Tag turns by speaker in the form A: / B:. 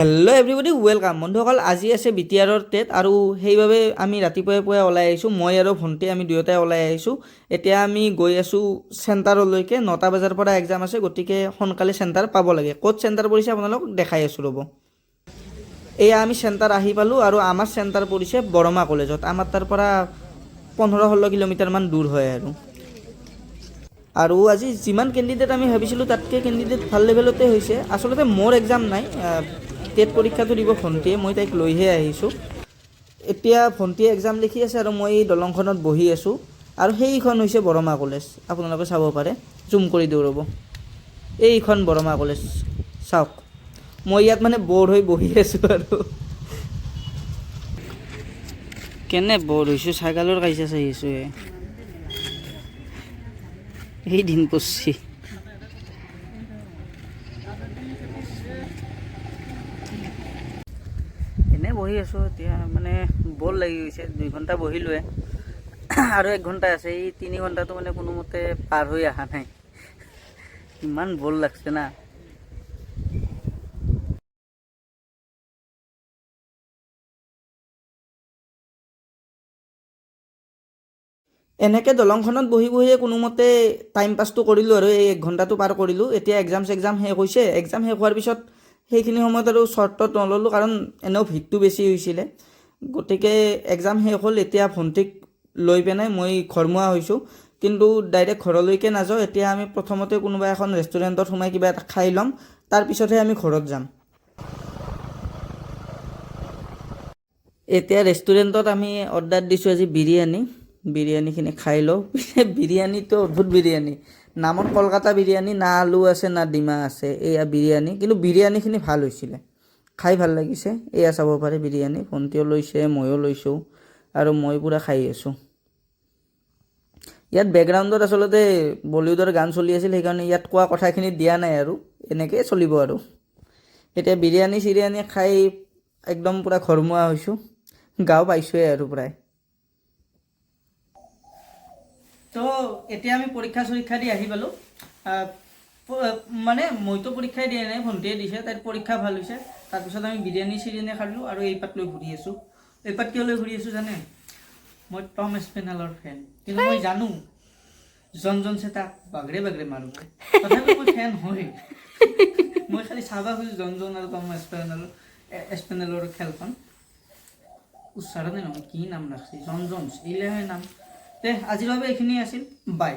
A: Hello' everybody welcome বন্ধুসকল। আজি আছে বিটিআৰৰ টেট আৰু সেইবাবে আমি ৰাতিপুৱাই পুৱাই ওলাই আহিছোঁ। মই আৰু ভণ্টি আমি দুয়োটাই ওলাই আহিছোঁ। এতিয়া আমি গৈ আছোঁ চেণ্টাৰলৈকে। 9টা বজাৰ পৰা এক্সাম আছে, গতিকে সোনকালে চেণ্টাৰ পাব লাগে। ক'ত চেণ্টাৰ পৰিছে আপোনালোকক দেখাই আছোঁ ৰ'ব। এয়া আমি চেণ্টাৰ আহি পালোঁ আৰু আমাৰ চেণ্টাৰ পৰিছে বৰমা কলেজত। আমাৰ তাৰ পৰা 15-16 কিলোমিটাৰমান দূৰ হয় আৰু আজি যিমান কেণ্ডিডেট আমি ভাবিছিলোঁ তাতকৈ কেণ্ডিডেট ভাল লেভেলতে হৈছে। আচলতে মোৰ এক্সাম নাই, টেট পৰীক্ষাটো দিব ভণ্টিয়ে, মই তাইক লৈহে আহিছোঁ। এতিয়া ভণ্টিয়ে এক্সাম লিখি আছে আৰু মই এই দলংখনত বহি আছোঁ। আৰু সেইখন হৈছে বৰমা কলেজ, আপোনালোকে চাব পাৰে। জুম কৰি দিওঁ ৰ'ব, এইখন বৰমা কলেজ চাওক। মই ইয়াত মানে ব'ৰ হৈ বহি আছোঁ আৰু কেনে ব'ৰ হৈছোঁ, ছাগালৰ কাজিয়া চাই আছোঁ। এই দিন পৰছি। এনেই বহি আছোঁ, এতিয়া মানে ব'ৰ লাগি গৈছে। 2 ঘণ্টা বহিলোৱে আৰু 1 ঘণ্টা আছে। এই 3 ঘণ্টাটো মানে কোনোমতে পাৰ হৈ অহা নাই, ইমান ব'ৰ লাগছে না। এনেকৈ দলংখনত বহি বহিয়ে কোনোমতে টাইম পাছটো কৰিলোঁ আৰু এই 1 ঘণ্টাটো পাৰ কৰিলোঁ। এতিয়া এক্সাম শেষ হৈছে। এক্সাম শেষ হোৱাৰ পিছত সেইখিনি সময়ত আৰু শ্বৰ্টত নল'লোঁ, কাৰণ এনেও ভিৰটো বেছি হৈছিলে। গতিকে এক্সাম শেষ হ'ল। এতিয়া ভণ্টিক লৈ পেলাই মই ঘৰমুৱা হৈছোঁ, কিন্তু ডাইৰেক্ট ঘৰলৈকে নাযাওঁ। এতিয়া আমি প্ৰথমতে কোনোবা এখন ৰেষ্টুৰেণ্টত সোমাই কিবা এটা খাই ল'ম, তাৰপিছতহে আমি ঘৰত যাম। এতিয়া ৰেষ্টুৰেণ্টত আমি অৰ্ডাৰ দিছোঁ আজি বিৰিয়ানীখিনি খাই লওঁ। বিৰিয়ানীটো অদ্ভুত বিৰিয়ানী, নামত কলকাতা বিৰিয়ানী, না আলু আছে না ডিমা আছে। এয়া বিৰিয়ানী, কিন্তু বিৰিয়ানীখিনি ভাল হৈছিলে, খাই ভাল লাগিছে। এয়া চাব পাৰে বিৰিয়ানী, ভণ্টিও লৈছে, ময়ো লৈছোঁ আৰু মই পূৰা খাই আছোঁ। ইয়াত বেকগ্ৰাউণ্ডত আচলতে বলিউডৰ গান চলি আছিল, সেইকাৰণে ইয়াত কোৱা কথাখিনি দিয়া নাই আৰু এনেকৈয়ে চলিব আৰু। এতিয়া বিৰিয়ানী খাই একদম পূৰা ঘৰমুৱা হৈছোঁ, গাঁও পাইছোঁৱে আৰু প্ৰায়। তো এতিয়া আমি পৰীক্ষা দি আহি পালোঁ। মানে মইতো পৰীক্ষাই দিয়া নাই, ভণ্টিয়ে দিছে, তাইৰ পৰীক্ষা ভাল হৈছে। তাৰপিছত আমি বিৰিয়ানী খালোঁ আৰু এইপাত লৈ ঘূৰি আছোঁ। এইপাত কিয় লৈ ঘূৰি আছোঁ জানে? মই টম স্পেনেলৰ ফেন, কিন্তু মই জানো জন চেতা বাগৰে মাৰিব, তথাপি মই ফেন হয়। মই খালি চাব খুজিছোঁ জন আৰু টম স্পেনেলৰ খেলখন। উচ্চাৰণে নহয়, কি নাম ৰাখছি, জন জন্স এইবিলাহে নাম। আজিৰ বাবে এইখিনি আছিল, বাই।